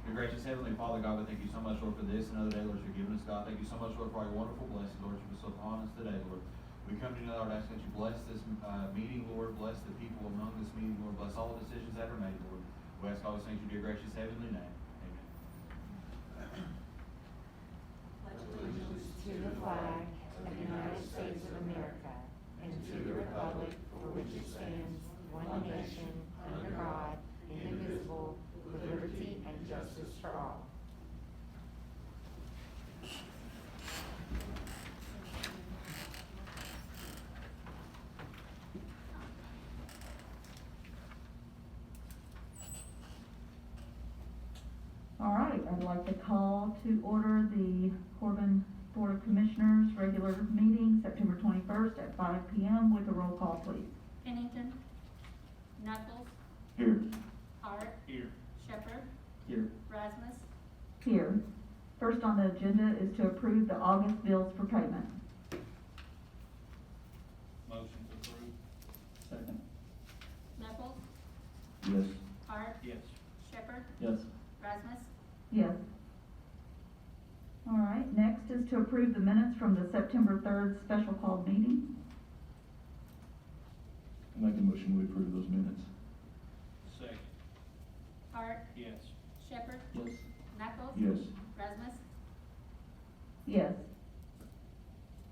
Dear gracious Heavenly Father, God, we thank you so much, Lord, for this another day, Lord, you've given us, God. Thank you so much, Lord, for all your wonderful blessings, Lord, you bestowed upon us today, Lord. We come to you now, Lord, asking that you bless this meeting, Lord, bless the people among this meeting, Lord, bless all the decisions that are made, Lord. We ask all these things in your gracious Heavenly name. Amen. Allegiance to the flag of the United States of America and to the republic for which it stands, one nation, under God, indivisible, with liberty and justice for all. All right, I'd like to call to order the Corbin Board of Commissioners regular meeting September 21st at 5 p.m. with a roll call, please. Pennington. Knuckles. Here. Hart. Here. Shepherd. Here. Rasmus. Here. First on the agenda is to approve the August bills for payment. Motion to approve. Second. Knuckles. Yes. Hart. Yes. Shepherd. Yes. Rasmus. Yes. All right, next is to approve the minutes from the September 3rd special called meeting. I make a motion we approve those minutes. Second. Hart. Yes. Shepherd. Yes. Knuckles. Yes. Rasmus. Yes.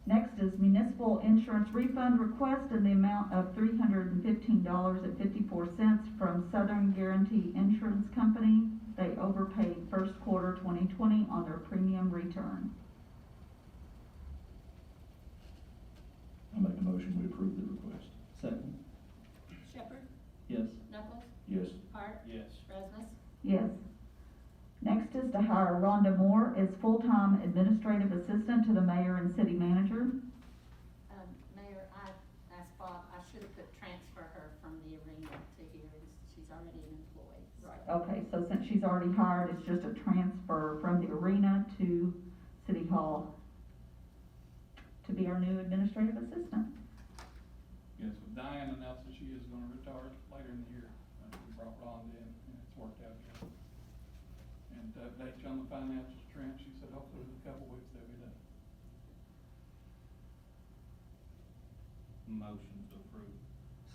Next is municipal insurance refund request in the amount of $315.54 from Southern Guarantee Insurance Company. They overpaid first quarter 2020 on their premium return. I make a motion we approve the request. Second. Shepherd. Yes. Knuckles. Yes. Hart. Yes. Rasmus. Yes. Next is to hire Rhonda Moore as full-time administrative assistant to the mayor and city manager. Mayor, I asked Bob, I should have put transfer her from the arena to here. She's already an employee. Okay, so since she's already hired, it's just a transfer from the arena to City Hall to be our new administrative assistant. Yes, with Diane announced that she is gonna retire later in the year. We brought Rhonda in and it's worked out good. And to update you on the financials, Trent, she said hopefully in a couple weeks they'll be done. Motion to approve.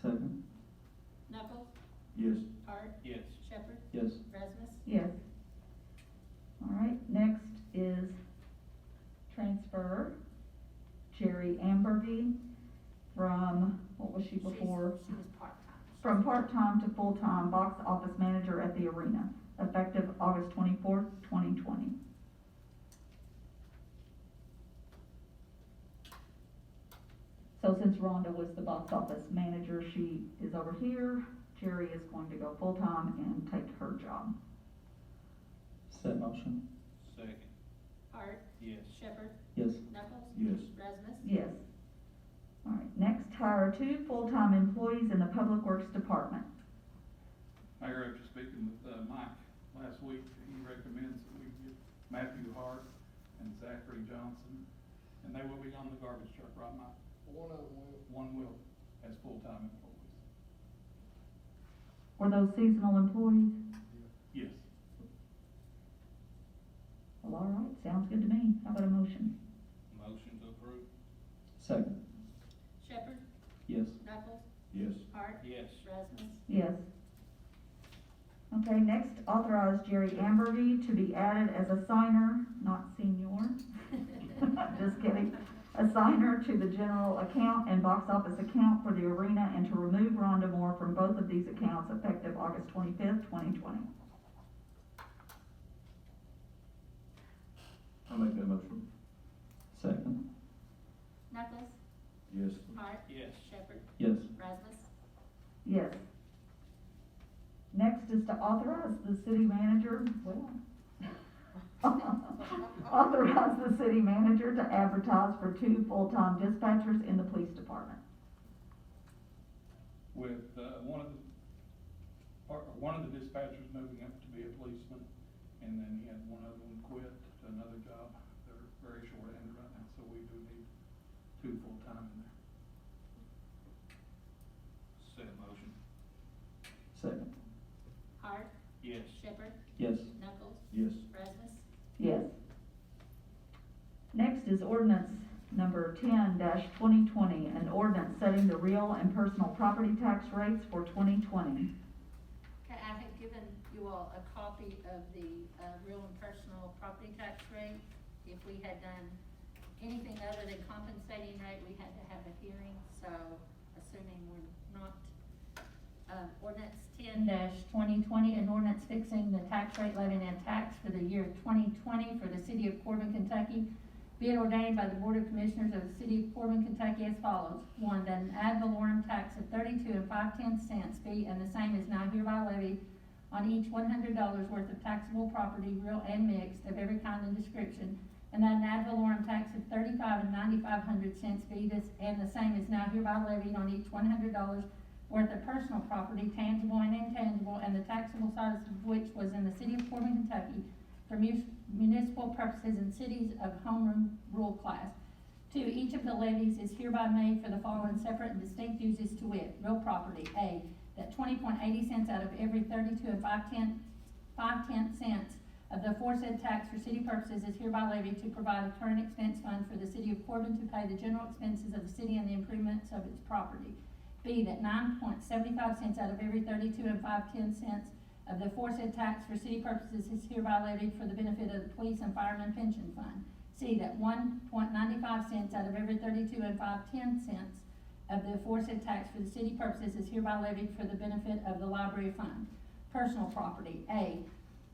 Second. Knuckles. Yes. Hart. Yes. Shepherd. Yes. Rasmus. Yes. All right, next is transfer Jerry Amberby from, what was she before? She was part-time. From part-time to full-time box office manager at the arena, effective August 24th, 2020. So since Rhonda was the box office manager, she is over here. Jerry is going to go full-time and take her job. Set motion. Second. Hart. Yes. Shepherd. Yes. Knuckles. Yes. Rasmus. Yes. All right, next, hire 2 full-time employees in the Public Works Department. Mayor, after speaking with Mike last week, he recommends that we get Matthew Hart and Zachary Johnson, and they will be on the garbage truck, right, Mike? One of them will. One will, as full-time employees. Were those seasonal employees? Yes. Well, all right, sounds good to me. How about a motion? Motion to approve. Second. Shepherd. Yes. Knuckles. Yes. Hart. Yes. Rasmus. Yes. Okay, next, authorize Jerry Amberby to be added as a signer, not senior. Just kidding. A signer to the general account and box office account for the arena, and to remove Rhonda Moore from both of these accounts effective August 25th, 2020. I make that motion. Second. Knuckles. Yes. Hart. Yes. Shepherd. Yes. Rasmus. Yes. Next is to authorize the city manager, authorize the city manager to advertise for 2 full-time dispatchers in the police department. With one of the dispatchers moving up to be a policeman, and then he had one other one quit to another job. They're very short-handed right now, so we do need 2 full-time in there. Set motion. Second. Hart. Yes. Shepherd. Yes. Knuckles, Yes. Rasmus, Yes. Next is ordinance number 10-2020, an ordinance setting the real and personal property tax rates for 2020. Okay, I have given you all a copy of the, real and personal property tax rate. If we had done anything other than compensating rate, we had to have a hearing, so assuming we're not. Ordinance 10-2020, an ordinance fixing the tax rate levying a tax for the year 2020 for the city of Corbin, Kentucky. Be it ordained by the Board of Commissioners of the city of Corbin, Kentucky as follows. One, that an ad valorem tax of 32 5/10 be and the same is now hereby levied on each $100 worth of taxable property, real and mixed, of every kind and description, and that an ad valorem tax of 35 95/100 be this and the same is now hereby levied on each $100 worth of personal property, tangible and intangible, and the taxable size of which was in the city of Corbin, Kentucky, for municipal purposes in cities of home rule class. 2, each of the levies is hereby made for the following separate and distinct uses to wit: real property, A, that 20.80 cents out of every 32 5/10 cents of the aforesaid tax for city purposes is hereby levied to provide a current expense fund for the city of Corbin to pay the general expenses of the city and the improvements of its property. B, that 9.75 cents out of every 32 5/10 cents of the aforesaid tax for city purposes is hereby levied for the benefit of the police and fireman pension fund. C, that 1.95 cents out of every 32 5/10 cents of the aforesaid tax for the city purposes is hereby levied for the benefit of the library fund. Personal property, A,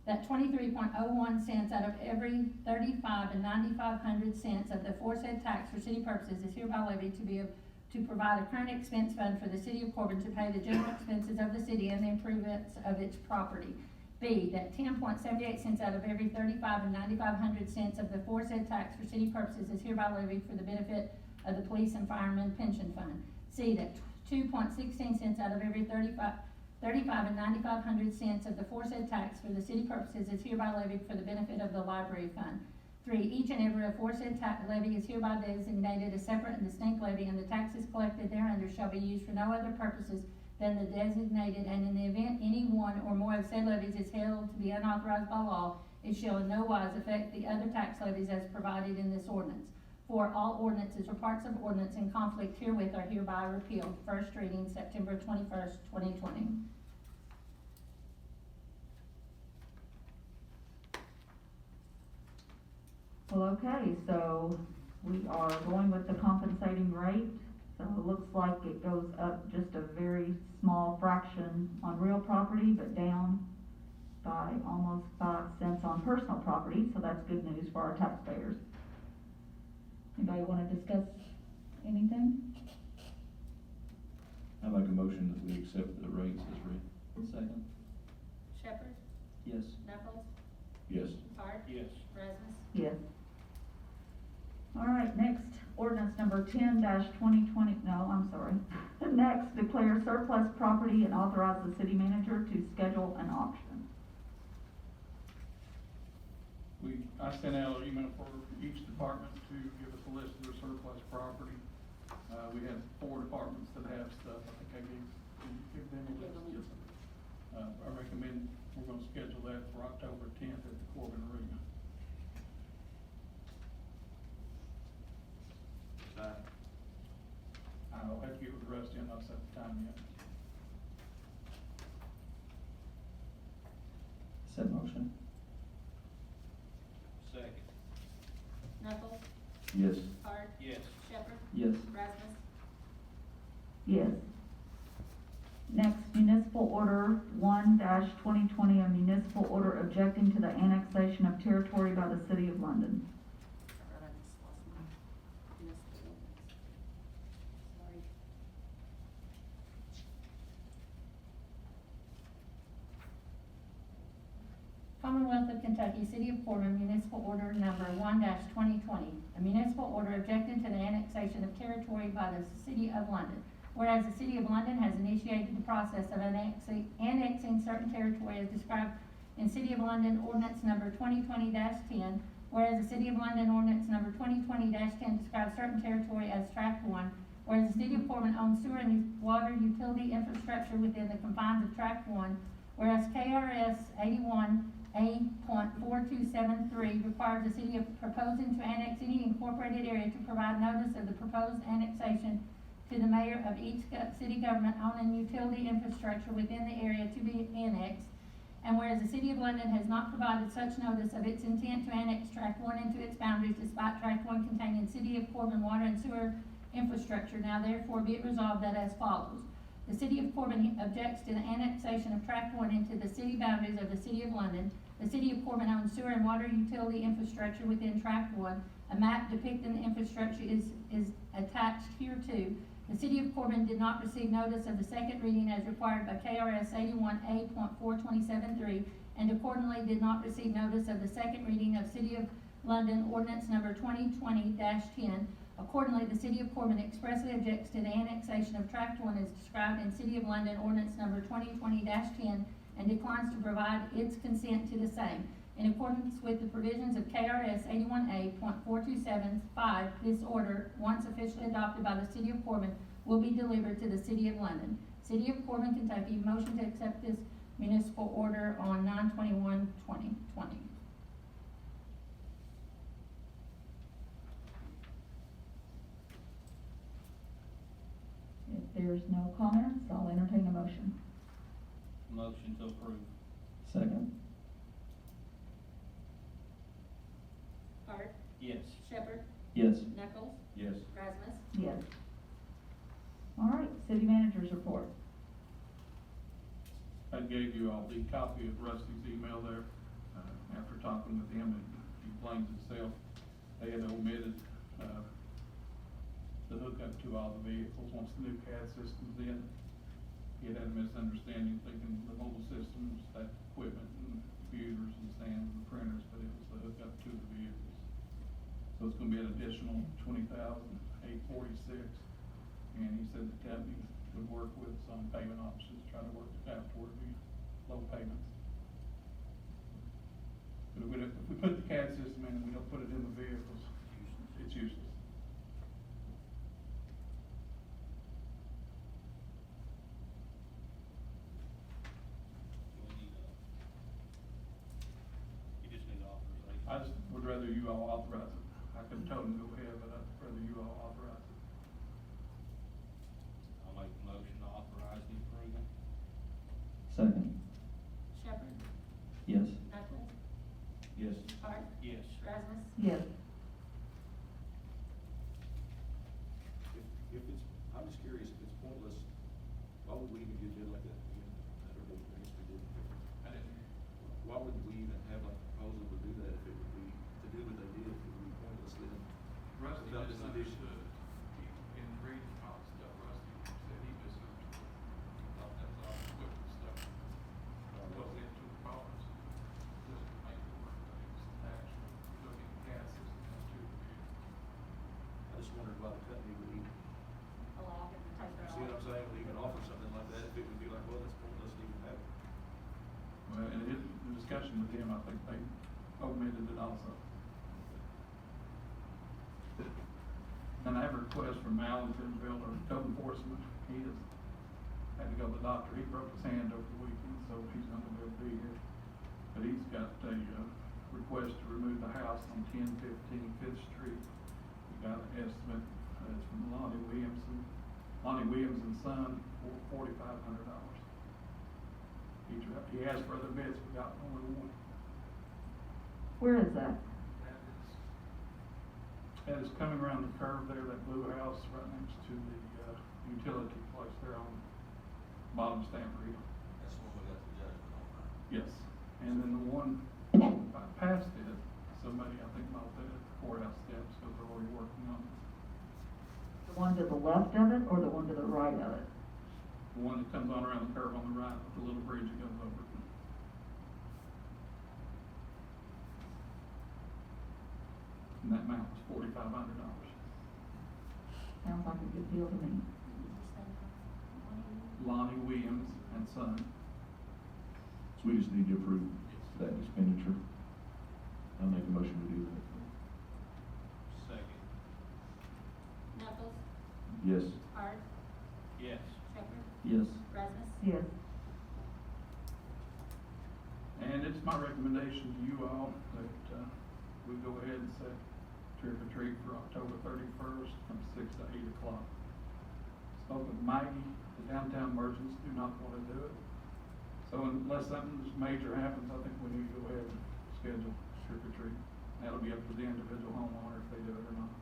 that 23.01 cents out of every 35 95/100 cents of the aforesaid tax for city purposes is hereby levied to provide a current expense fund for the city of Corbin to pay the general expenses of the city and the improvements of its property. B, that 10.78 cents out of every 35 95/100 cents of the aforesaid tax for city purposes is hereby levied for the benefit of the police and fireman pension fund. C, that 2.16 cents out of every 35 95/100 cents of the aforesaid tax for the city purposes is hereby levied for the benefit of the library fund. 3, each and every aforesaid levy is hereby designated a separate and distinct levy, and the taxes collected thereunder shall be used for no other purposes than the designated, and in the event any one or more of said levies is held to be unauthorized by law, it shall in no wise affect the other tax levies as provided in this ordinance. 4, all ordinances or parts of ordinance in conflict herewith are hereby repealed. First reading, September 21st, 2020. Well, okay, so we are going with the compensating rate. So it looks like it goes up just a very small fraction on real property, but down by almost 5 cents on personal property, so that's good news for our taxpayers. Anybody wanna discuss anything? I make a motion that we accept the rates as written. Second. Shepherd, Yes. Knuckles, Yes. Hart. Yes. Rasmus. Yes. All right, next, ordinance number 10-2020, no, I'm sorry. Next, declare surplus property and authorize the city manager to schedule an auction. I sent out an email for each department to give us a list of their surplus property. We have 4 departments that have stuff. I think I give them a list. Yes, sir. I recommend we're gonna schedule that for October 10th at the Corbin Arena. I'll have to get with Rusty, I'm not set the time yet. Said motion. Second. Knuckles, Yes. Hart. Yes. Shepherd, Yes. Rasmus. Yes. Next, municipal order 1-2020, a municipal order objecting to the annexation of territory by the city of London. I just lost my municipal ordinance. Sorry. Commonwealth of Kentucky, City of Corbin, municipal order number 1-2020. A municipal order objecting to the annexation of territory by the City of London. Whereas the City of London has initiated the process of annexing certain territory as described in City of London ordinance number 2020-10. Whereas the City of London ordinance number 2020-10 describes certain territory as tract 1. Whereas the City of Corbin owns sewer and water utility infrastructure within the confines of tract 1. Whereas KRS A.4273 requires the city of proposing to annex any incorporated area to provide notice of the proposed annexation to the mayor of each city government owning utility infrastructure within the area to be annexed. And whereas the city of London has not provided such notice of its intent to annex tract one into its boundaries despite tract one containing city of Corbin water and sewer infrastructure, now therefore be it resolved that as follows. The city of Corbin objects to the annexation of tract one into the city boundaries of the city of London. The city of Corbin owns sewer and water utility infrastructure within tract one. A map depicting the infrastructure is attached hereto. The city of Corbin did not receive notice of the second reading as required by KRS 81A.4273 and accordingly did not receive notice of the second reading of City of London ordinance number 2020-10. Accordingly, the city of Corbin expressly objects to the annexation of tract one as described in City of London ordinance number 2020-10 and declines to provide its consent to the same. In accordance with the provisions of KRS 81A.4275, this order, once officially adopted by the city of Corbin, will be delivered to the city of London. City of Corbin, Kentucky, motion to accept this municipal order on 9/21/2020. If there's no comments, I'll entertain a motion. Motion to approve. Second. Hart, Yes. Shepherd, Yes. Knuckles, Yes. Rasmus. Yes. All right, city managers report. I gave you all the copy of Rusty's email there. After talking with him, it explains itself. They had omitted, the hookup to all the vehicles once the new CAD system's in. He had a misunderstanding, thinking the mobile systems, that equipment and computers and stands and printers, but it was the hookup to the vehicles. So it's gonna be an additional $20,846. And he said the company would work with some payment options, try to work it out toward the low payments. But if we put the CAD system in and we don't put it in the vehicles, it's useless. You just need authorization. I just would rather you all authorize it. I could have told him to go ahead, but I'd rather you all authorize it. I'll make a motion to authorize the approval. Second. Shepherd, Yes. Knuckles, Yes. Hart, Yes. Rasmus. Yes. If it's, I'm just curious, if it's pointless, why would we even get bid like that again? I don't know, I guess we did. I didn't. Why would we even have like a proposal to do that if it would be, to do what they did, if it would be pointless then? Rusty Without this addition. misunderstood. In reading all the stuff, Rusty said he misunderstood. Thought that was all equipment stuff. Goes into the cars. Just make it work, but it was actually looking at gas systems to the vehicle. I just wondered why the company would even, Allow him to take that see what I'm off. saying, would even offer something like that, if it would be like, well, that's pointless to even have it. Well, and in the discussion with him, I think they omitted it also. And I have a request from Allington Builder, code enforcement. He has had to go to the doctor. He broke his hand over the weekend, so he's not gonna be able to be here. But he's got a, request to remove the house on 1015 Fifth Street. We got an estimate, it's from Lonnie Williams and Son, for $4,500. He asked for other bids, we got only one. Where is that? That is coming around the curve there, that blue house right next to the, utility place there on bottom Stamford Hill. That's the one we got the judgment on, right? Yes, and then the one past it, somebody I think bought that at the courthouse steps, because they're already working on it. The one to the left of it or the one to the right of it? The one that comes on around the curve on the right, with the little bridge that goes over it. And that amount was $4,500. Sounds like a good deal to me. Lonnie Williams and Son. So we just need to approve that expenditure. I'll make a motion to do that. Second. Knuckles, Yes. Hart, Yes. Shepherd, Yes. Rasmus. Yes. And it's my recommendation recommendation to you all that, we go ahead and set trick or treat for October 31st from 6 to 8 o'clock. Spoke with Maggie, the downtown merchants do not want to do it. So unless something major happens, I think we need to go ahead and schedule trick or treat. That'll be up to the individual homeowner if they do it or not.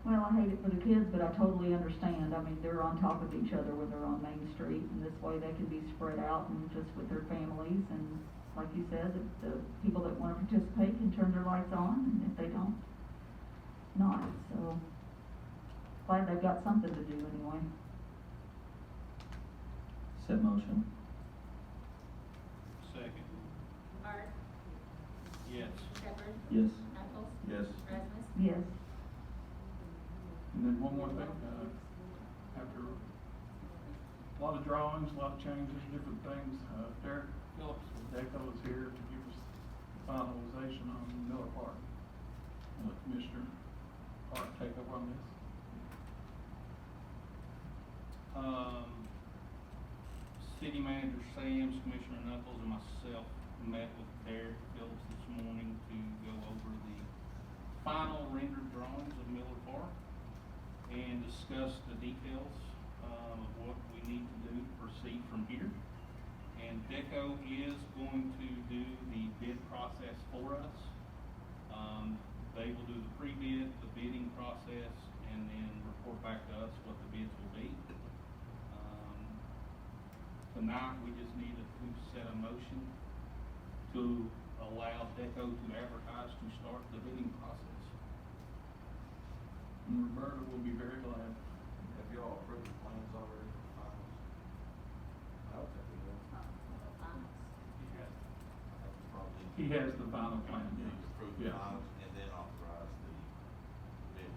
Well, I hate it for the kids, but I totally understand. I mean, they're on top of each other when they're on Main Street, and this way they can be spread out and just with their families. And like you said, the people that wanna participate can turn their lights on, and if they don't, not. So, glad they've got something to do anyway. Set motion. Second. Art, Yes. Shepherd, Yes. Knuckles, Yes. Rasmus. Yes. And then one more thing, after a lot of drawings, a lot of changes, different things, Derek Phillips with Deco is here to give us finalization on Miller Park. I'll let Commissioner Park take over on this. City Manager Sams, Commissioner Knuckles, and myself met with Derek Phillips this morning to go over the final rendered drawings of Miller Park and discuss the details, of what we need to do to proceed from here. And Deco is going to do the bid process for us. They will do the pre-bid, the bidding process, and then report back to us what the bids will be. Tonight, we just need to set a motion to allow Deco to advertise to start the bidding process. And Roberta will be very glad. Have you all approved the plans already for finals? I don't think we have. Probably. He has the final plan. You need to approve the Yeah. finals and then authorize the bid.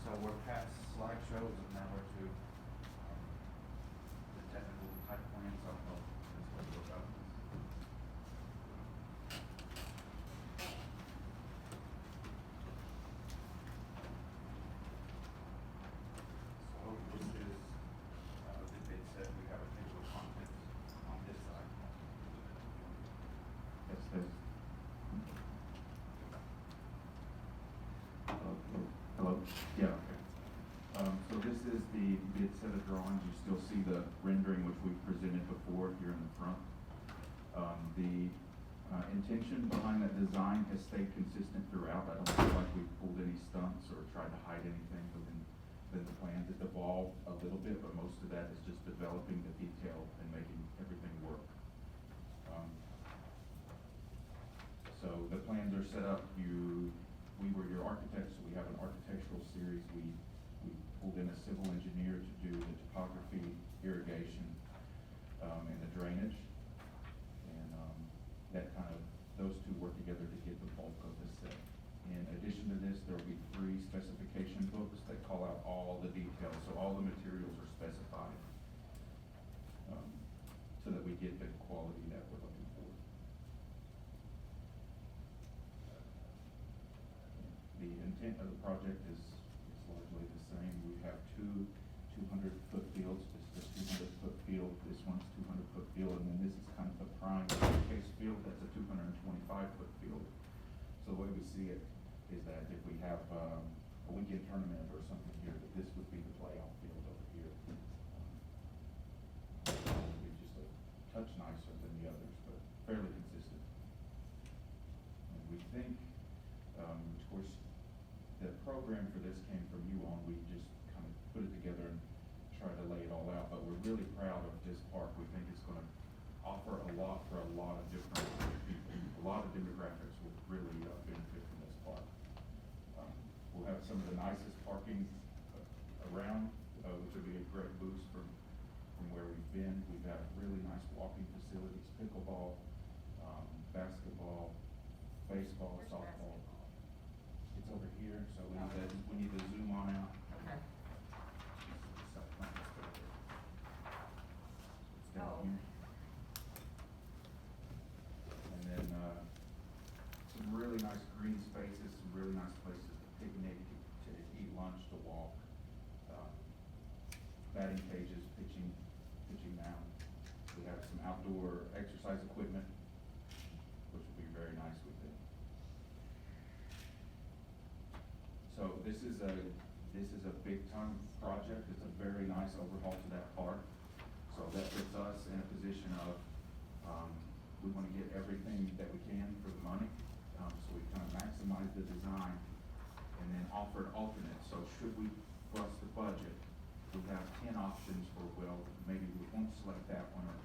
So we're past slideshows and now we're to, the technical type plans. I don't know if that's what we're about. So this is, the bid set, we have a table of contents on this side. That's this. Hello? Yeah, okay. So this is the bid set of drawings. You still see the rendering which we presented before here in the front. The intention behind that design has stayed consistent throughout. I don't feel like we've pulled any stunts or tried to hide anything within the plans. It's evolved a little bit, but most of that is just developing the detail and making everything work. So the plans are set up. We were your architects, so we have an architectural series. We pulled in a civil engineer to do the topography, irrigation, and the drainage. And those two work together to get the bulk of the set. In addition to this, there will be 3 specification books that call out all the details, so all the materials are specified, so that we get the quality that we're looking for. The intent of the project is largely the same. We have 2 200-foot fields. This is a 200-foot field. This one's 200-foot field, and then this is kind of the prime case field. That's a 225-foot field. So the way we see it is that if we have a weekend tournament or something here, that this would be the playoff field over here. It would be just a touch nicer than the others, but fairly consistent. And we think, of course, the program for this came from you on. We just kind of put it together and tried to lay it all out, but we're really proud of this park. We think it's gonna offer a lot for a lot of different people. A lot of demographics will really benefit from this park. We'll have some of the nicest parking around, which will be a great boost from where we've been. We've got really nice walking facilities, pickleball, basketball, baseball, Where's softball. basketball? It's over here, so we need to zoom on out. Okay. It's down Oh. here. And then, some really nice green spaces, some really nice places to picnic, to eat lunch, to walk. batting cages, pitching mound. We have some outdoor exercise equipment, which will be very nice with it. So this is a big time project. It's a very nice overhaul to that park. So that puts us in a position of, we want to get everything that we can for the money. So we kind of maximize the design and then offer alternates. So should we bust the budget, we have 10 options for, well, maybe we won't select that one, or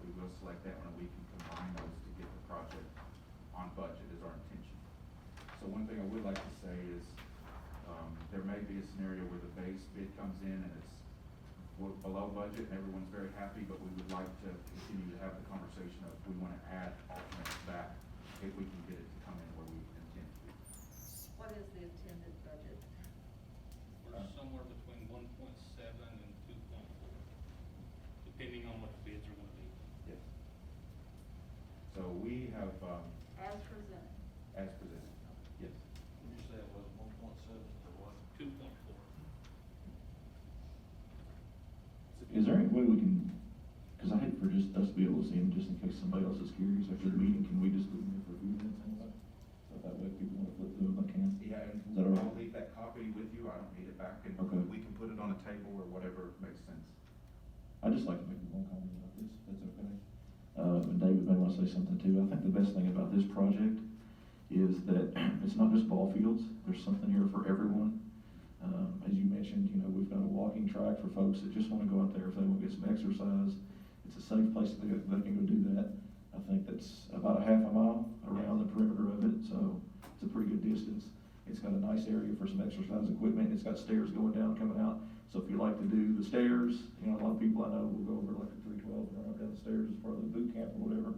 we will select that one, and we can combine those to get the project on budget is our intention. So one thing I would like to say is, there may be a scenario where the base bid comes in and it's below budget and everyone's very happy, but we would like to continue to have the conversation of, we want to add alternates back if we can get it to come in where we intend to. What is the intended budget? We're somewhere between 1.7 and 2.4, depending on what the bids are gonna be. Yes. So we have, As presented. as presented, yes. Did you say it was 1.7 to what? 2.4. Is there any way we can, because I hate for just us to be able to see them, just in case somebody else is curious after the meeting, can we just leave them for a few minutes anyway? So that way if people want to flip through them, I can. Yeah, and Is that all right? I'll leave that copy with you, I don't need it back, and Okay. we can put it on a table or whatever makes sense. I'd just like to make one comment about this, if that's okay. And David may want to say something too. I think the best thing about this project is that it's not just ball fields, there's something here for everyone. As you mentioned, you know, we've got a walking track for folks that just want to go out there if they want to get some exercise. It's a safe place that they can go do that. I think that's about a half a mile around the perimeter of it, so it's a pretty good distance. It's got a nice area for some exercise equipment. It's got stairs going down, coming out. So if you like to do the stairs, you know, a lot of people I know will go over like a 312 and run up down the stairs as part of the boot camp or whatever.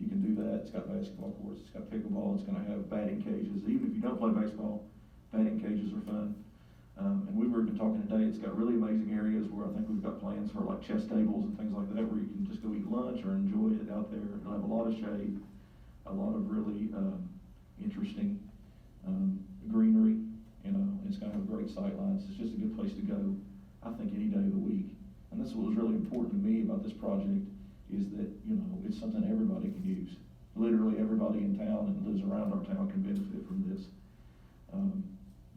You can do that. It's got basketball courts, it's got pickleball, it's gonna have batting cages. Even if you don't play baseball, batting cages are fun. And we were even talking today, it's got really amazing areas where I think we've got plans for like chess tables and things like that, where you can just go eat lunch or enjoy it out there. It'll have a lot of shade, a lot of really, interesting, greenery, you know, it's gonna have great sight lines. It's just a good place to go, I think, any day of the week. And that's what was really important to me about this project, is that, you know, it's something everybody can use. Literally everybody in town and lives around our town can benefit from this.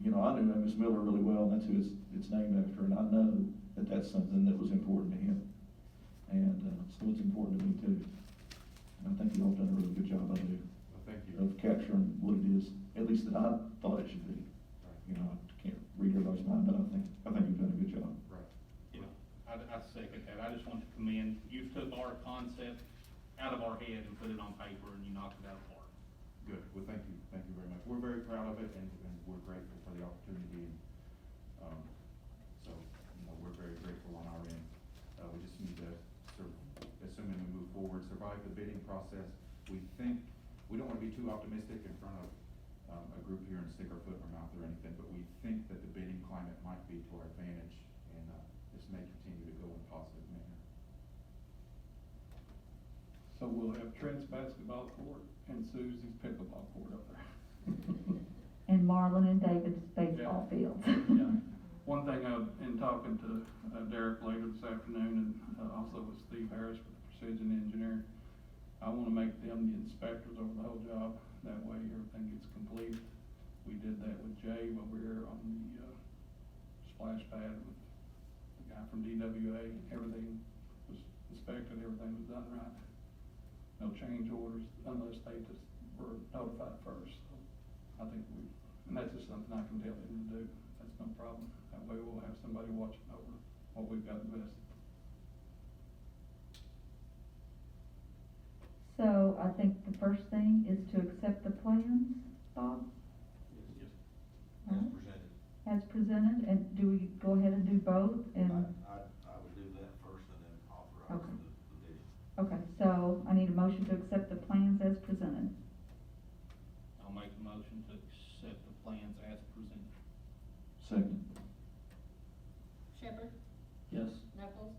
You know, I knew Amos Miller really well, and that's who it's named after, and I know that that's something that was important to him. And, so it's important to me too. And I think you all done a really good job out there Well, thank you. of capturing what it is, at least that I thought it should be. Right. You know, I can't read everybody's mind, but I think you've done a good job. Right. Yeah, I second that. I just want to commend, you took our concept out of our head and put it on paper, and you knocked it out of the park. Good, well, thank you very much. We're very proud of it, and we're grateful for the opportunity, and, so, you know, we're very grateful on our end. We just need to, assuming we move forward, survive the bidding process. We don't wanna be too optimistic in front of, a group here and stick our foot in our mouth or anything, but we think that the bidding climate might be to our advantage, and, this may continue to go in a positive manner. So we'll have Trent's basketball court and Susie's pickleball court up there. And Marlon and David's baseball field. Yeah. One thing, in talking to Derek later this afternoon, and also with Steve Harris with Precision Engineering, I wanna make them the inspectors over the whole job. That way everything gets complete. We did that with Jay over here on the, splash pad with the guy from DWA. Everything was inspected, everything was done right. No change orders unless they just were notified first. So I think and that's just something I can tell them to do. That's no problem. That way we'll have somebody watching over what we've got invested. So I think the first thing is to accept the plans, Bob, Yes. All right. As presented. as presented, and do we go ahead and do both? And, I would do that first and then authorize Okay. the bidding. okay, so I need a motion to accept the plans as presented. I'll make a motion to accept the plans as presented. Second. Shepherd, Yes. Knuckles,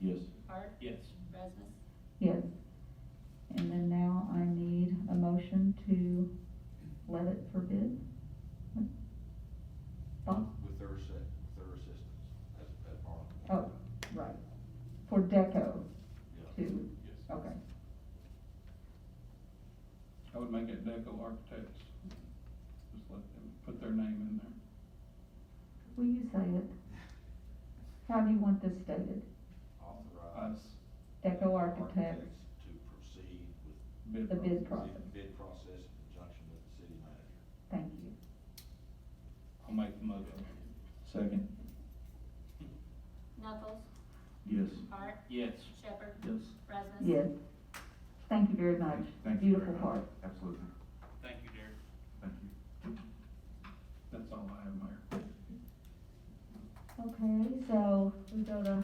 Yes. Hart, Yes. Rasmus. Yes. And then now I need a motion to let it for bid. Bob? With their assistance, as part of. Oh, for Deco Yeah. too? Yes. Okay. I would make it Deco Architects, just let them put their name in there. Will you say it? How do you want this stated? Authorize. Deco Architects. To proceed with. Bid The bid process. process. Bid process in conjunction with the city manager. Thank you. I'll make the motion. Second. Knuckles, Yes. Hart, Yes. Shepherd, Yes. Rasmus. Yes. Thank you very much. Thank you very Beautiful much. park. Absolutely, Thank you, Derek. thank you. That's all I have, Mayor. Okay, so we go to,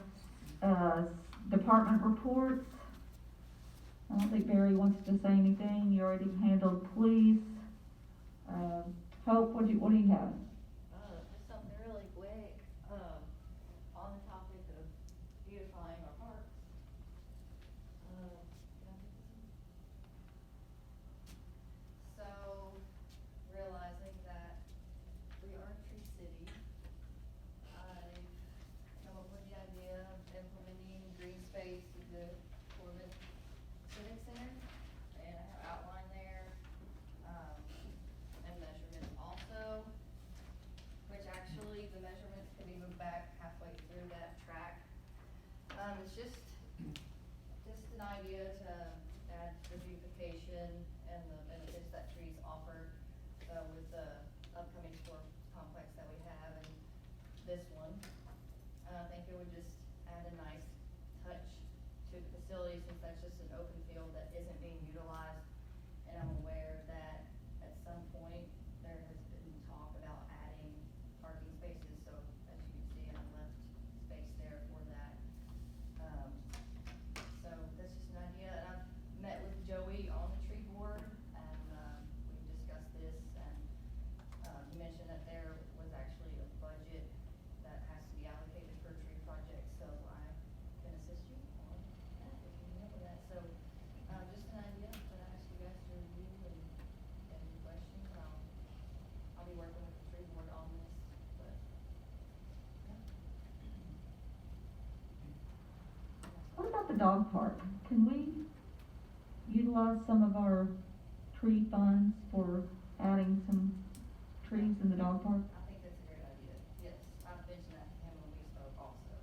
department reports. I don't think Barry wants to say anything. You already handled police. Hope, what do you have? Just something really quick, on the topic of beautifying our parks. Can I get this one? So, realizing that we are a tree city, I've come up with the idea of implementing green space with the Corbin Civic Center, and I have outlined there, and measurements also, which actually the measurements can be moved back halfway through that track. It's just an idea to add the beautification and the benefits that trees offer, with the upcoming sports complex that we have and this one. And I think it would just add a nice touch to the facility, since that's just an open field that isn't being utilized. And I'm aware that at some point, there has been talk about adding parking spaces, so as you can see, I left space there for that. So that's just an idea, and I've met with Joey on the tree board, and, we discussed this, and, he mentioned that there was actually a budget that has to be allocated for tree projects, so I can assist you on that if you need help with that. So, just an idea that I asked you guys to review and any questions, I'll be working with the tree board on this, but, yeah. What about the dog park? Can we utilize some of our tree funds for adding some trees in the dog park? I think that's a great idea, yes, I've mentioned that to him when we spoke also.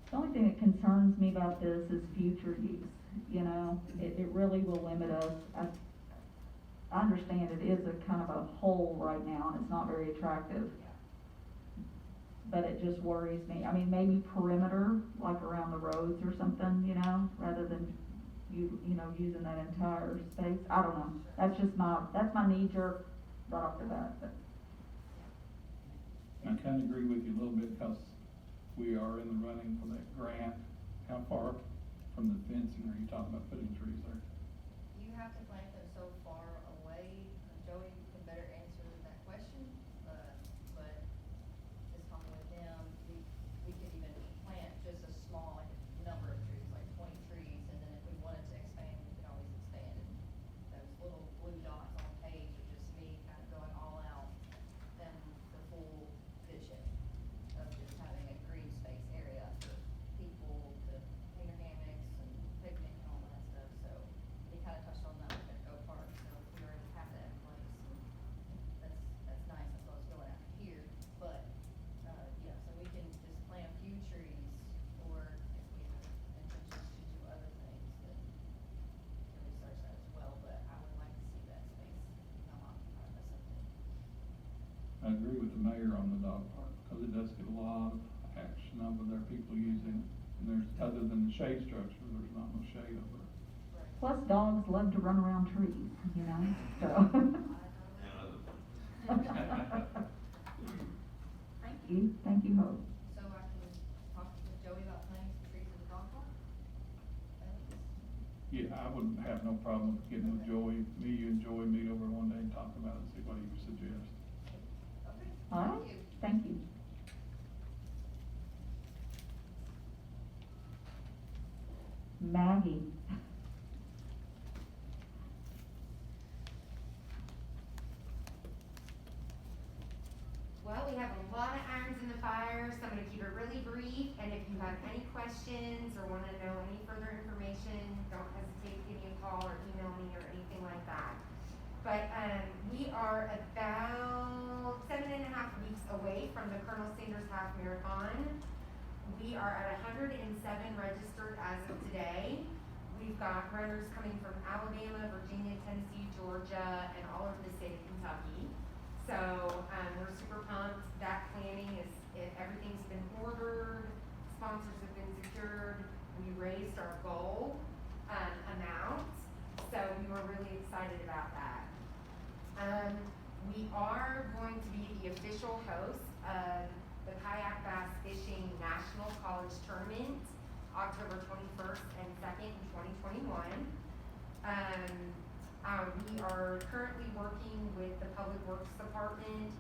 The only thing that concerns me about this is future use, you know? It really will limit us. I understand it is a kind of a hole right now, and it's not very attractive. But it just worries me. I mean, maybe perimeter, like around the roads or something, you know, rather than you know, using that entire space. I don't know. That's my knee jerk right off the bat, but. I kinda agree with you a little bit, because we are in the running for that grant. How far from the fencing are you talking about putting trees there? You have to plant them so far away, Joey can better answer that question, but just talking with him, we could even plant just a small, like, number of trees, like 20 trees, and then if we wanted to expand, we could always expand it. Those little blue dots on the page are just me kind of going all out than the full vision of just having a green space area for people to hang their hammocks and picnic and all that stuff, so he kind of touched on that with Go Park, so we already have that in place, and that's nice, that's what I was going after here, but, yeah, so we can just plant a few trees, or if we have intentions to do other things, then we can research that as well, but I would like to see that space become occupied by something. I agree with the mayor on the dog park, because it does get a lot of action over there, people using it. And there's, other than the shade structure, there's not much shade over there. Plus, dogs love to run around trees, you know, so. Thank you, Hope. So I can talk with Joey about planting some trees at the dog park? Yeah, I wouldn't have no problem with getting with Joey, you and Joey meet over one day and talk about it, and see what he would suggest. Okay. All right, thank you. Maggie. Well, we have a lot of irons in the fire, I'm gonna keep it really brief, and if you have any questions or wanna know any further information, don't hesitate to give me a call or email me or anything like that. But, we are about 7.5 weeks away from the Colonel Sanders Half Marathon. We are at 107 registered as of today. We've got runners coming from Alabama, Virginia, Tennessee, Georgia, and all over the state of Kentucky. So, we're super pumped. That planning everything's been ordered, sponsors have been secured, we raised our goal, amount, so we were really excited about that. We are going to be the official host of the Kayak Bass Fishing National College Tournament, October 21st and 2nd in 2021. We are currently working with the Public Works Department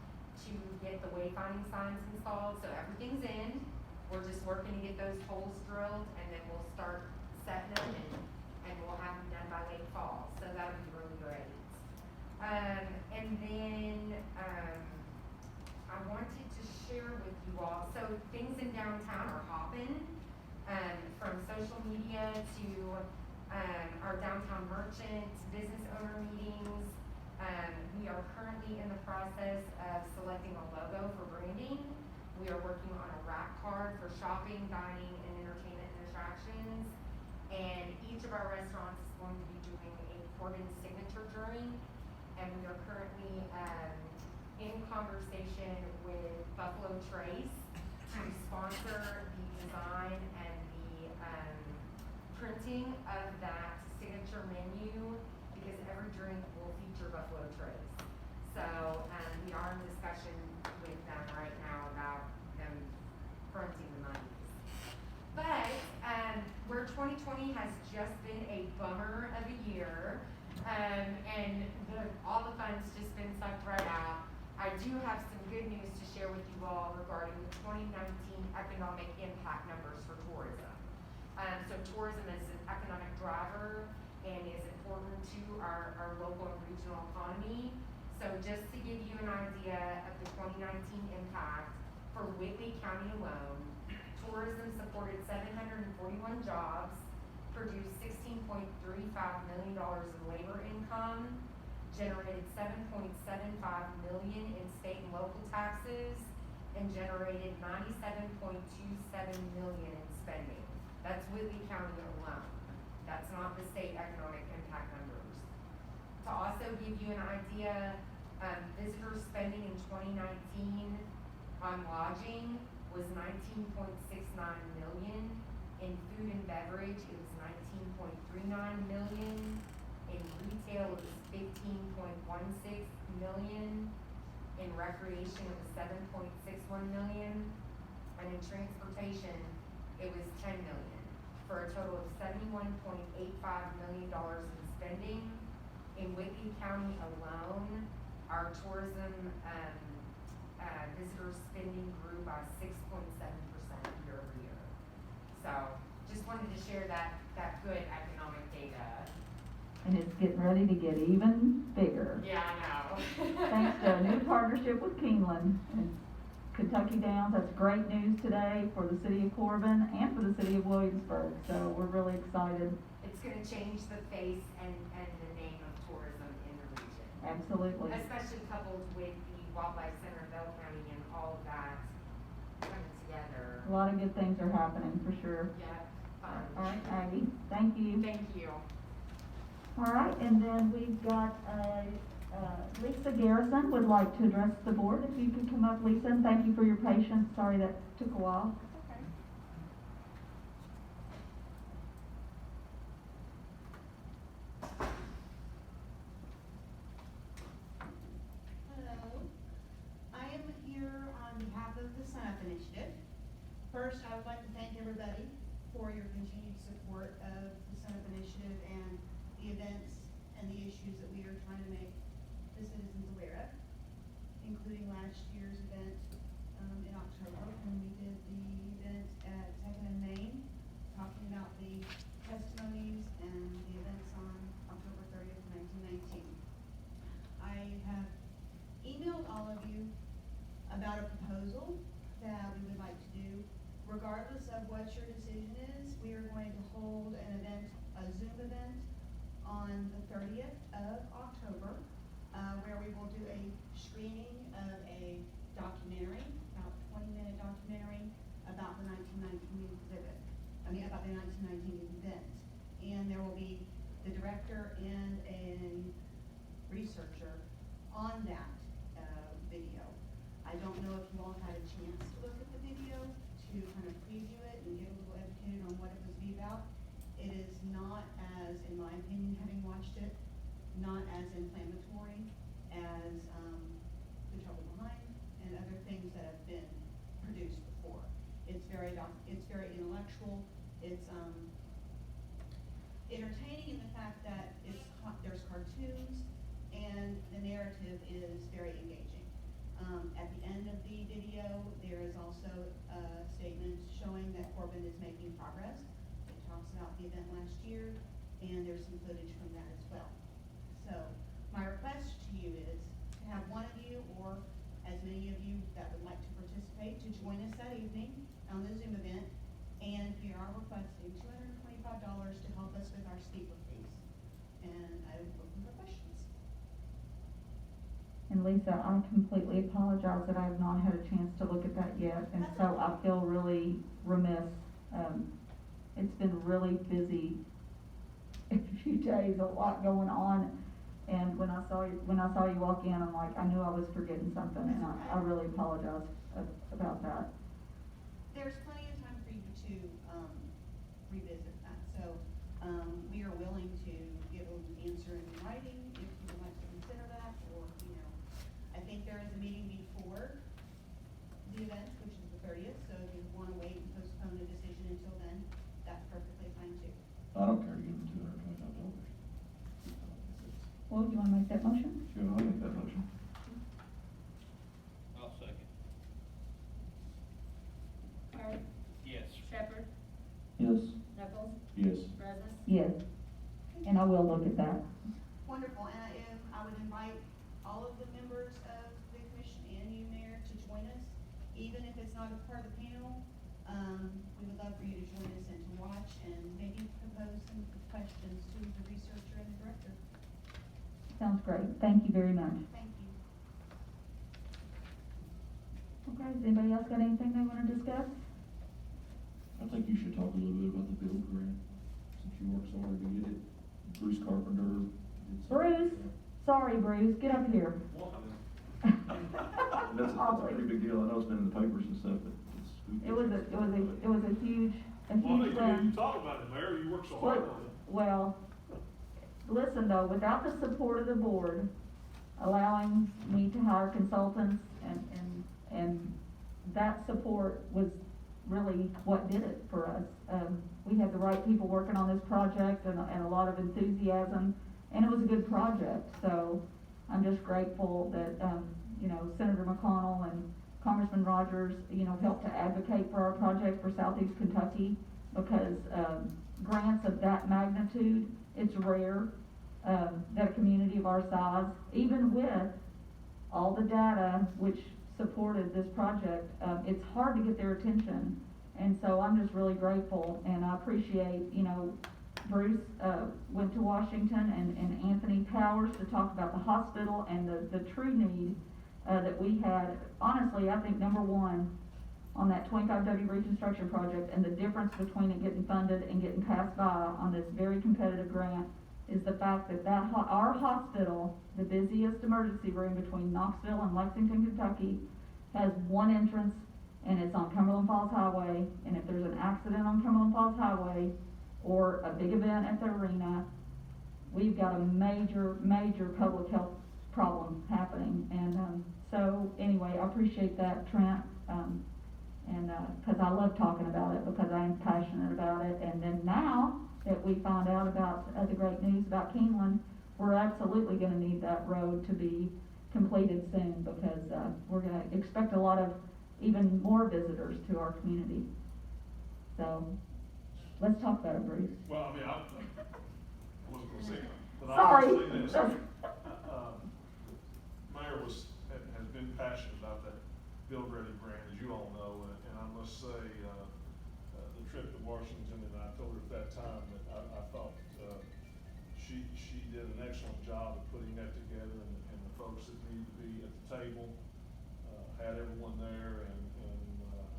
to get the wayfinding signs installed, so everything's in. We're just working to get those holes drilled, and then we'll start setting them, and we'll have them done by late fall, so that'll be really great. And then, I wanted to share with you all, so things in downtown are hopping, from social media to, our downtown merchant, business owner meetings. We are currently in the process of selecting a logo for branding. We are working on a rack card for shopping, dining, and entertainment and attractions. And each of our restaurants is going to be doing a Corbin signature drink. And we are currently, in conversation with Buffalo Trace to sponsor the design and the, printing of that signature menu, because every drink will feature Buffalo Trace. So, we are in discussion with them right now about them fronting the monies. But, where 2020 has just been a bummer of a year, and all the fun's just been sucked right out, I do have some good news to share with you all regarding the 2019 economic impact numbers for tourism. So tourism is an economic driver and is important to our local and regional economy. So just to give you an idea of the 2019 impact, for Whitley County alone, tourism supported 741 jobs, produced $16.35 million in labor income, generated $7.75 million in state and local taxes, and generated $97.27 million in spending. That's Whitley County alone. That's not the state economic impact numbers. To also give you an idea, visitor spending in 2019 on lodging was $19.69 million. In food and beverage, it was $19.39 million. In retail, it was $15.16 million. In recreation, it was $7.61 million. And in transportation, it was $10 million, for a total of $71.85 million in spending. In Whitley County alone, our tourism, visitor spending grew by 6.7% year over year. So, just wanted to share that good economic data. And it's getting ready to get even bigger. Yeah, I know. Thanks to a new partnership with Keeneland and Kentucky Downs. That's great news today for the city of Corbin and for the city of Williamsburg. So we're really excited. It's gonna change the face and the name of tourism in the region. Absolutely. Especially coupled with the Wildlife Center of Bell County and all of that coming together. A lot of good things are happening for sure. Yeah, fun. All right, Aggie, thank you. Thank you. All right, and then we've got, Lisa Garrison would like to address the board. If you could come up, Lisa, and thank you for your patience. Sorry that took a while. Okay. Hello. I am here on behalf of the Sun Up Initiative. First, I would like to thank everybody for your continued support of the Sun Up Initiative and the events and the issues that we are trying to make the citizens aware of, including last year's event in October when we did the event at 2nd and Main, talking about the testimonies and the events on October 30th, 1919. I have emailed all of you about a proposal that we would like to do of what your decision is, we are going to hold an event, a Zoom event, on the 30th of October, where we will do a screening of a documentary, about 20-minute documentary about the 1919 exhibit. About the 1919 event. And there will be the director and a researcher on that video. I don't know if you all had a chance to look at the video to kind of preview it and get a little educated on what it was be about. It is not as, in my opinion, having watched it, not as inflammatory as The Trouble Behind and other things that have been produced before. It's very intellectual. It's entertaining in the fact that there's cartoons and the narrative is very engaging. At the end of the video, there is also a statement showing that Corbin is making progress. It talks about the event last year, and there's some footage from that as well. So my request to you is to have one of you or as many of you that would like to participate to join us that evening on the Zoom event. And we are requesting $225 to help us with our speaker fees. And I'm looking for questions. And Lisa, I completely apologize that I have not had a chance to look at that yet, and That's so okay. I feel really remiss. It's been really busy a few days, a lot going on, and when I saw you walk in, I'm like, I knew I was forgetting something, and I really apologize about that. There's plenty of time for you to revisit that. So we are willing to give an answer in writing if you would like to consider that, or, I think there is a meeting before the event, which is the 30th, so if you want to wait and postpone the decision until then, that's perfectly fine too. I don't care to give them $225. Well, do you wanna make that motion? Sure, I'll make that motion. I'll second. Hurd, Yes. Shepherd, Yes. Knuckles, Yes. Brazos. Yes, and I will look at that. Wonderful, and I would invite all of the members of the commission and you, Mayor, to join us, even if it's not a part of the panel. We would love for you to join us and to watch and maybe propose some questions to the researcher and the director. Sounds great. Thank you very much. Thank you. Okay, has anybody else got anything they wanna discuss? I think you should talk a little bit about the build grant, since you worked so hard to get it. Bruce Carpenter. did some- Bruce? Sorry, Bruce, get up here. That's a pretty big deal. I know it's been in the papers and stuff, but it's. It was a huge You win. talk about it, Mayor, you work so hard on it. Well, listen though, without the support of the board, allowing me to hire consultants and that support was really what did it for us. We had the right people working on this project and a lot of enthusiasm, and it was a good project, so I'm just grateful that, Senator McConnell and Congressman Rogers, helped to advocate for our project for Southeast Kentucky, because, grants of that magnitude, it's rare, that a community of our size, even with all the data which supported this project, it's hard to get their attention. And so I'm just really grateful, and I appreciate, Bruce, went to Washington, and Anthony Powers to talk about the hospital and the true need, that we had. Honestly, I think number one on that 25W reconstruction project, and the difference between it getting funded and getting passed by on this very competitive grant, is the fact that our hospital, the busiest emergency room between Knoxville and Lexington, Kentucky, has one entrance, and it's on Cumberland Falls Highway. And if there's an accident on Cumberland Falls Highway or a big event at the arena, we've got a major public health problem happening. And so anyway, I appreciate that, Trent, and because I love talking about it, because I am passionate about it. And then now that we found out about the great news about Keeneland, we're absolutely going to need that road to be completed soon, because we're going to expect a lot of even more visitors to our community. So let's talk about it, Bruce. Well, I mean, I wasn't gonna say, but I Sorry. was saying this. Mayor has been passionate about that Build Ready grant, as you all know, and I must say, the time, but I thought, she did an excellent job of putting that together, and the folks that needed to be at the table, had everyone there, and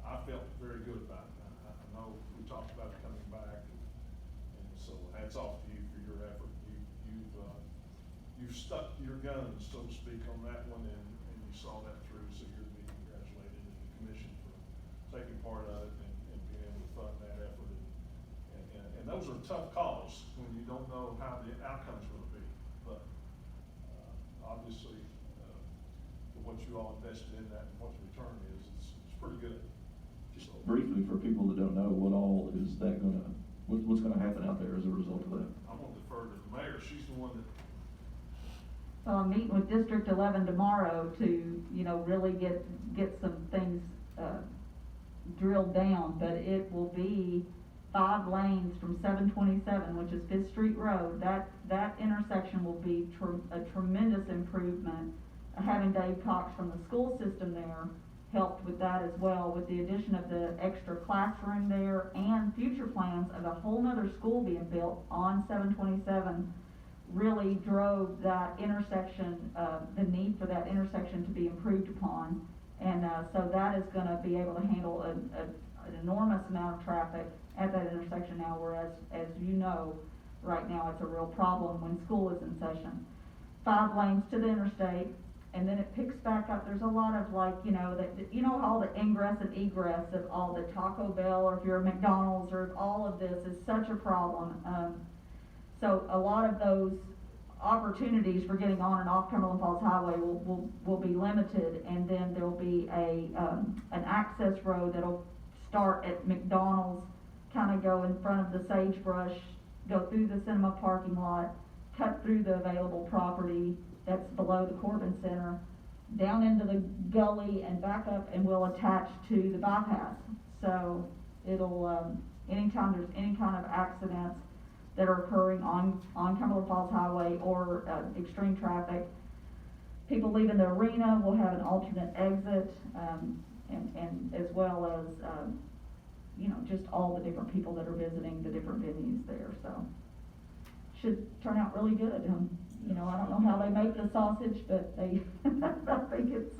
I felt very good about it. I know we talked about it coming back, and so hats off to you for your effort. You've stuck to your guns, so to speak, on that one, and you saw that through, so you're to be congratulated, and the commission for taking part of it and being able to fund that effort. And those are tough calls when you don't know how the outcome's gonna be, but, obviously, for what you all invested in that and what the return is, it's pretty good. Just briefly, for people that don't know, what's gonna happen out there as a result of that? I'm gonna defer to the mayor, she's the one that. So I'm meeting with District 11 tomorrow to, really get some things, drilled down, but it will be 5 lanes from 727, which is 5th Street Road. That intersection will be a tremendous improvement. Having Dave Cox from the school system there helped with that as well, with the addition of the extra classroom there and future plans of a whole nother school being built on 727 really drove that intersection, the need for that intersection to be improved upon. And so that is gonna be able to handle an enormous amount of traffic at that intersection now, whereas, as you know, right now it's a real problem when school is in session. 5 lanes to the interstate, and then it picks back up. There's a lot of all the ingress and egress of all the Taco Bell, or if you're a McDonald's, or all of this is such a problem. So a lot of those opportunities for getting on and off Cumberland Falls Highway will be limited, and then there'll be an access road that'll start at McDonald's, kind of go in front of the sagebrush, go through the cinema parking lot, cut through the available property that's below the Corbin Center, down into the gully and back up, and will attach to the bypass. So it'll, anytime there's any kind of accidents that are occurring on Cumberland Falls Highway, or extreme traffic, people leaving the arena will have an alternate exit, and as well as, just all the different people that are visiting the different venues there, so. Should turn out really good. I don't know how they make the sausage, but I think it's,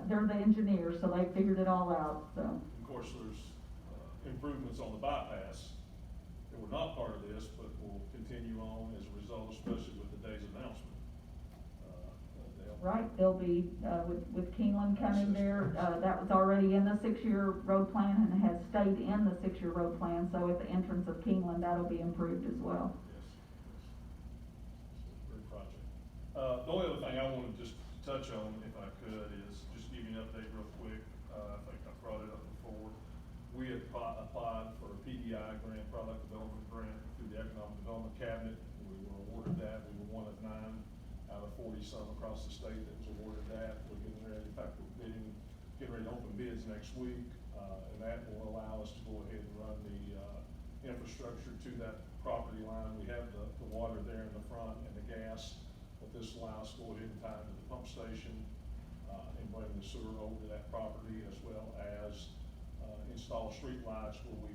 they're the engineers, so they figured it all out, so. Of course, there's improvements on the bypass that were not part of this, but will continue on as a result, especially with the day's announcement. Right, they'll be, with Keeneland coming there, that was already in the 6-year road plan and has stayed in the 6-year road plan, so at the entrance of Keeneland, that'll be improved as well. Yes. Great project. The only other thing I wanted just to touch on, if I could, is just give you an update real quick. I think I brought it up before. We had applied for a PDI grant, product development grant, through the Economic Development Cabinet. We were awarded that. We were one of 9 out of 40-some across the state that was awarded that. We're getting ready, in fact, we're getting ready to open bids next week, and that will allow us to go ahead and run the infrastructure to that property line. We have the water there in the front and the gas, but this allows us to go ahead and tie into the pump station, and bring the sewer over to that property, as well as install street lights where we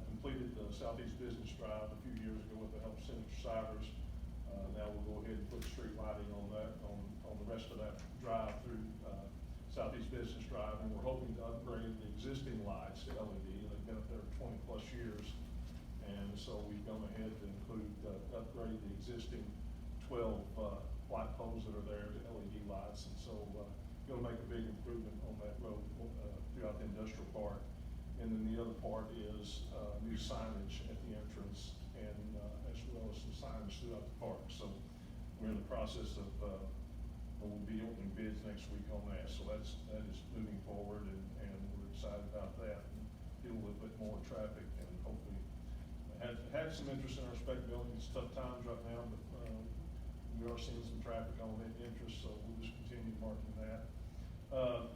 completed the Southeast Business Drive a few years ago with the help of Senator Cybers. Now we'll go ahead and put street lighting on the rest of that drive through Southeast Business Drive, and we're hoping to upgrade the existing lights to LED. They've been up there 20+ years, and so we've gone ahead to include upgrade the existing 12 light poles that are there to LED lights, and so it'll make a big improvement on that road throughout the industrial park. And then the other part is new signage at the entrance, and as well as some signage throughout the park. So we're in the process of, we'll be opening bids next week on that. So that is moving forward, and we're excited about that. And get a little bit more traffic, and hopefully had some interest in our spec building. It's tough times right now, but we are seeing some traffic on that interest, so we'll just continue marketing that. The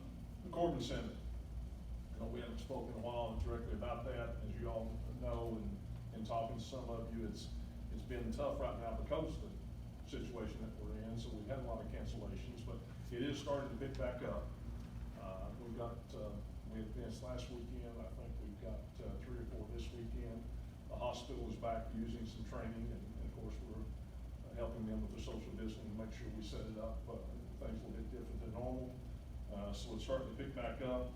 Corbin Center. We haven't spoken in a while directly about that. As you all know, and talking to some of you, it's been tough right now because of the situation that we're in. So we've had a lot of cancellations, but it is starting to pick back up. We had events last weekend. I think we've got 3 or 4 this weekend. The hospital is back using some training, and of course, we're helping them with the social distancing to make sure we set it up, things a little bit different than normal. So it's starting to pick back up.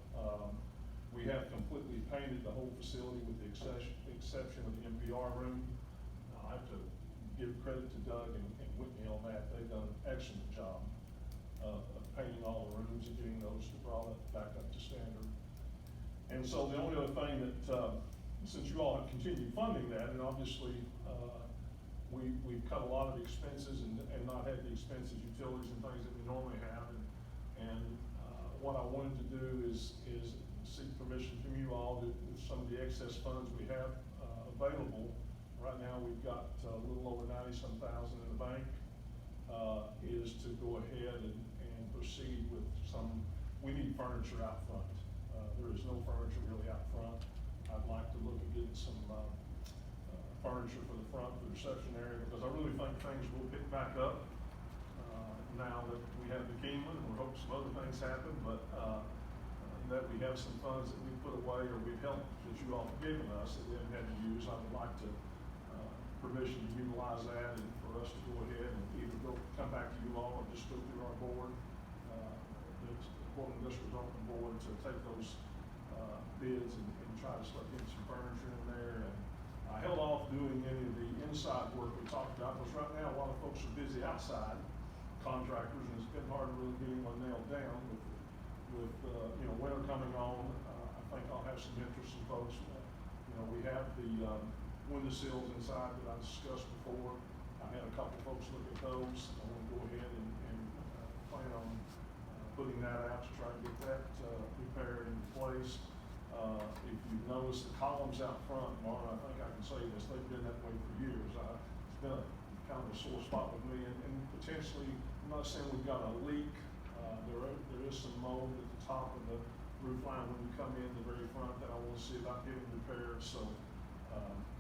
We have completely painted the whole facility with the exception of the MPR room. I have to give credit to Doug and Whitney on that. They've done an excellent job of painting all the rooms and getting those brought back up to standard. And so the only other thing that, since you all have continued funding that, and obviously, we've cut a lot of expenses and not had the expenses, utilities and things that we normally have. And what I wanted to do is seek permission from you all that with some of the excess funds we have available. Right now, we've got a little over 90-some thousand in the bank, is to go ahead and proceed with some, we need furniture out front. There is no furniture really out front. I'd like to look at getting some furniture for the front, for the reception area, because I really think things will pick back up now that we have the Kingman, and we hope some other things happen, but that we have some funds that we put away or we've helped that you all have given us that we haven't had to use. I would like to permission to utilize that and for us to go ahead and either come back to you all or just go through our board, the Corbin District Open Board, to take those bids and try to start getting some furniture in there. And I held off doing any of the inside work we talked about, because right now a lot of folks are busy outside, contractors, and it's been hard to really get anyone nailed down with winter coming on. I think I'll have some interest in folks. We have the window sills inside that I discussed before. I had a couple folks look at those. I want to go ahead and plan on putting that out to try to get that repaired and replaced. If you've noticed the columns out front, Marlon, I think I can say this, they've been that way for years. It's been kind of a sore spot with me, and potentially, I'm not saying we've got a leak. There is some mold at the top of the roof line when you come in the very front that I want to see about getting repaired. So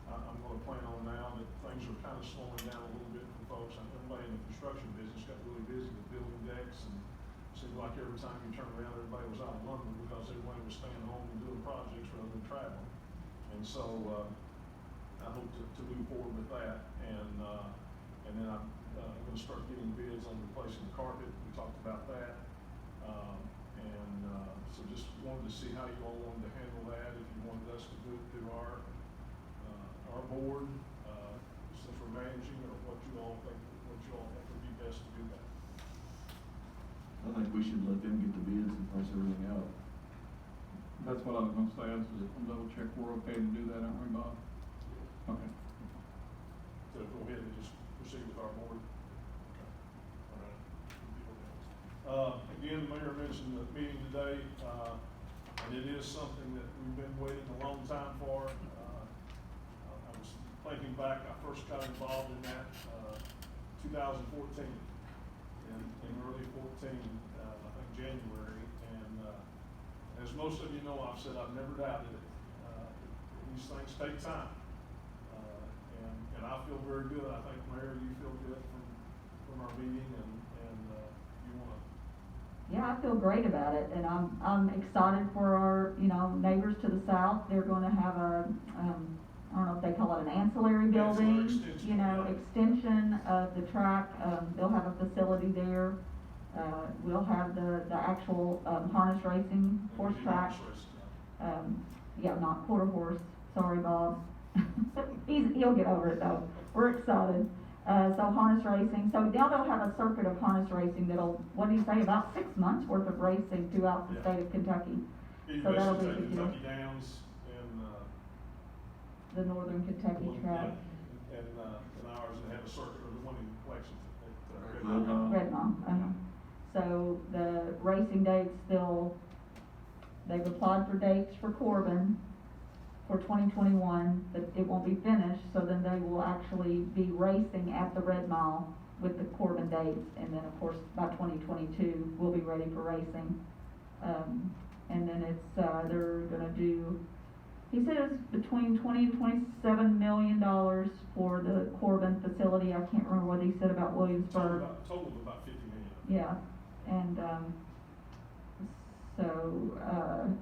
I'm going to plan on now that things are kind of slowing down a little bit for folks. Everybody in the construction business got really busy with building decks, and it seemed like every time you turned around, everybody was out of London because everybody was staying home and doing projects rather than traveling. And so I hope to move forward with that. And then I'm going to start getting bids on replacing the carpet. We talked about that. So just wanted to see how you all wanted to handle that, if you wanted us to do it through our board, since we're managing, or what you all think would be best to do that. I think we should let them get the bids and price everything out. That's what I was gonna say, I was just gonna double check we're okay to do that, aren't we, Bob? Okay. So go ahead and just proceed with our board. Okay. All right. Again, the mayor mentioned the meeting today, and it is something that we've been waiting a long time for. I was thinking back, I first got involved in that 2014, in early 14, I think January, and as most of you know, I've said I've never doubted it. These things take time, and I feel very good. I think, Mayor, you feel good from our meeting, and you want to. Yeah, I feel great about it, and I'm excited for our, neighbors to the south. They're gonna have a, I don't know if they call it an ancillary building, extension of the track. They'll have a facility there. We'll have the actual, harness racing horse track. Not quarter horse, sorry, Bob. He'll get over it though. We're excited. So harness racing, so now they'll have a circuit of harness racing that'll, what do you say, about 6 months worth of racing throughout the state of Kentucky. So that'll be a big deal. Kentucky Downs and, The Northern Kentucky track. And ours, and have a circuit, or the one in Lexington. Redmond. So the racing dates, they've applied for dates for Corbin for 2021, but it won't be finished, so then they will actually be racing at the Red Mile with the Corbin dates, and then of course by 2022 we'll be ready for racing. And then it's they're gonna do, he said it's between $20 and $27 million for the Corbin facility. I can't remember what he said about Williamsburg. Total of about $50 million. Yeah, and so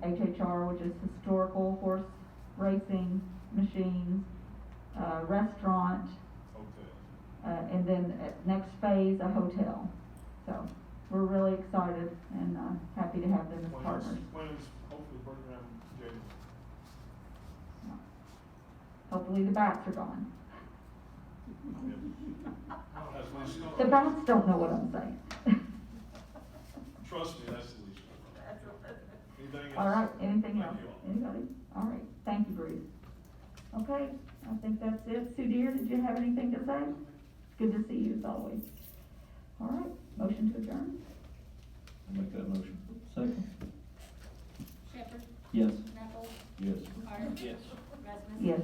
HHR, which is historical horse racing machines, restaurant, Okay. and then next phase, a hotel. So, we're really excited and, happy to have them as partners. When is hopefully program January? Hopefully the bats are gone. That's my stuff. The bats don't know what I'm saying. Trust me, that's the least. Anything else? All right, anything Thank else? you all. Anybody? All right, thank you, Bruce. Okay, I think that's it. Sue Deer, did you have anything to say? Good to see you as always. All right, motion to adjourn? I'll make that motion. Second. Shepherd? Yes. Knuckles? Yes. Hart? Yes. Rasmus? Yes.